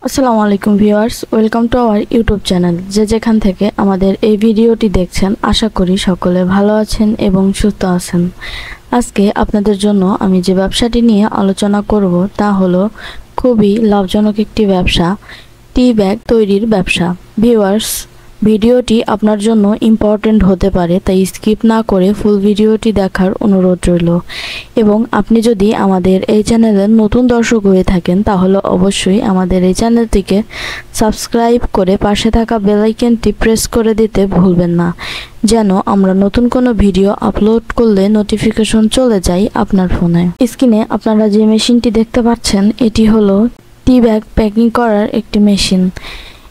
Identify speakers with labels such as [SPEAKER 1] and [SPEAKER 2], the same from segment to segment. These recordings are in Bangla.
[SPEAKER 1] আসসালামু আলাইকুম viewers, welcome to our YouTube channel. যেখান থেকে আমাদের এই ভিডিওটি দেখছেন, আশা করি সকলে ভালো আছেন এবং সুস্থ আছেন। আজকে আপনাদের জন্য আমি যে ব্যবসাটি নিয়ে আলোচনা করব তা হলো খুবই লাভজনক একটি ব্যবসা, টি ব্যাগ তৈরির ব্যবসা। ভিউয়ার্স, ভিডিওটি আপনার জন্য ইম্পর্টেন্ট হতে পারে, তাই স্কিপ না করে ফুল ভিডিওটি দেখার অনুরোধ রইল। এবং আপনি যদি আমাদের এই চ্যানেলের নতুন দর্শক হয়ে থাকেন তাহলে অবশ্যই আমাদের এই চ্যানেলটিকে সাবস্ক্রাইব করে পাশে থাকা বেল আইকনটি প্রেস করে দিতে ভুলবেন না, যেন আমরা নতুন কোনো ভিডিও আপলোড করলে নোটিফিকেশন চলে যায় আপনার ফোনে। স্ক্রিনে আপনারা যে মেশিনটি দেখতে পাচ্ছেন এটি হলো টি ব্যাগ প্যাকিং করার একটি মেশিন।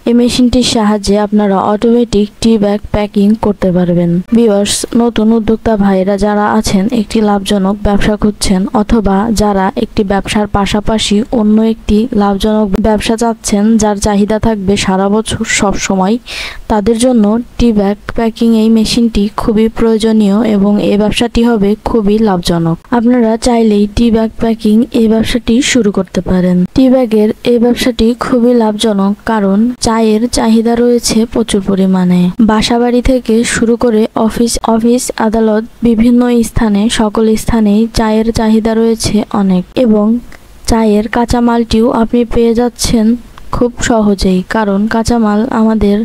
[SPEAKER 1] এই মেশিনটির সাহায্যে আপনারা অটোমেটিক টি ব্যাগ প্যাকিং করতে পারবেন। ভিউয়ার্স, নতুন উদ্যোক্তা ভাইরা যারা আছেন, একটি লাভজনক ব্যবসা খুঁজছেন অথবা যারা একটি ব্যবসার পাশাপাশি অন্য একটি লাভজনক ব্যবসা চাচ্ছেন যার চাহিদা থাকবে সারা বছর সব সময়, তাদের জন্য টি ব্যাগ প্যাকিং এই মেশিনটি খুবই প্রয়োজনীয় এবং এই ব্যবসাটি হবে খুবই লাভজনক। আপনারা চাইলেই টি ব্যাগ প্যাকিং এই ব্যবসাটি শুরু করতে পারেন। টি ব্যাগের এই ব্যবসাটি খুবই লাভজনক কারণ চায়ের চাহিদা রয়েছে প্রচুর পরিমাণে। বাসাবাড়ি থেকে শুরু করে অফিস আদালত বিভিন্ন স্থানে, সকল স্থানেই চায়ের চাহিদা রয়েছে অনেক, এবং চায়ের কাঁচামালটিও আপনি পেয়ে যাচ্ছেন খুব সহজেই, কারণ কাঁচামাল আমাদের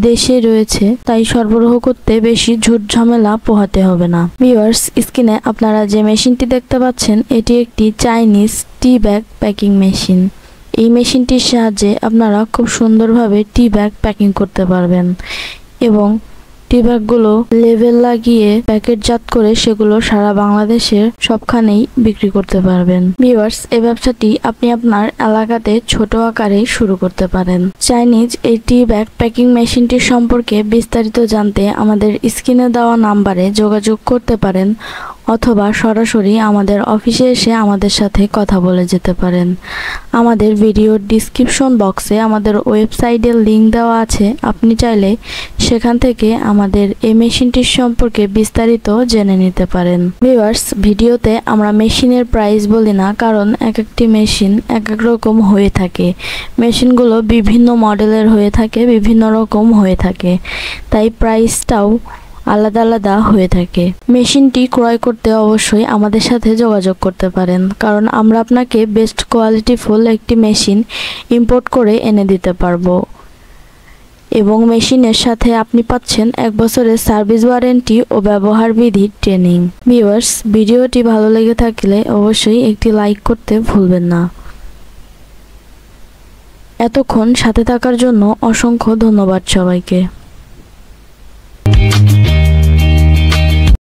[SPEAKER 1] দেশে রয়েছে, তাই সরবরাহ করতে বেশি ঝুট ঝামেলা পোহাতে হবে না। ভিউয়ার্স, স্ক্রিনে আপনারা যে মেশিনটি দেখতে পাচ্ছেন এটি একটি চাইনিজ টি ব্যাগ প্যাকিং মেশিন। এই মেশিনটির সাহায্যে আপনারা খুব সুন্দরভাবে টি ব্যাগ প্যাকিং করতে পারবেন এবং টি ব্যাগগুলো লেবেল লাগিয়ে প্যাকেটজাত করে সেগুলো সারা বাংলাদেশের সবখানেই বিক্রি করতে পারবেন। ভিউয়ার্স, এই ব্যবসাটি আপনি আপনার এলাকাতে ছোট আকারে শুরু করতে পারেন। চাইনিজ এই টি ব্যাগ প্যাকিং মেশিনটির সম্পর্কে বিস্তারিত জানতে আমাদের স্ক্রিনে দেওয়া নাম্বারে যোগাযোগ করতে পারেন অথবা সরাসরি আমাদের অফিসে এসে আমাদের সাথে কথা বলে যেতে পারেন। আমাদের ভিডিওর ডিসক্রিপশন বক্সে আমাদের ওয়েবসাইটের লিংক দেওয়া আছে, আপনি চাইলে সেখান থেকে আমাদের এই মেশিনটির সম্পর্কে বিস্তারিত জেনে নিতে পারেন। ভিউয়ার্স, ভিডিওতে আমরা মেশিনের প্রাইস বলি না, কারণ এক একটি মেশিন এক এক রকম হয়ে থাকে। মেশিনগুলো বিভিন্ন মডেলের হয়ে থাকে, বিভিন্ন রকম হয়ে থাকে, তাই প্রাইসটাও আলাদা আলাদা হয়ে থাকে। মেশিনটি ক্রয় করতে অবশ্যই আমাদের সাথে যোগাযোগ করতে পারেন, কারণ আমরা আপনাকে বেস্ট কোয়ালিটি ফুল একটি মেশিন ইম্পোর্ট করে এনে দিতে পারবো এবং মেশিনের সাথে আপনি পাচ্ছেন 1 বছরের সার্ভিস ওয়ারেন্টি ও ব্যবহার বিধির ট্রেনিং। ভিউয়ার্স, ভিডিওটি ভালো লেগে থাকলে অবশ্যই একটি লাইক করতে ভুলবেন না। এতক্ষণ সাথে থাকার জন্য অসংখ্য ধন্যবাদ সবাইকে।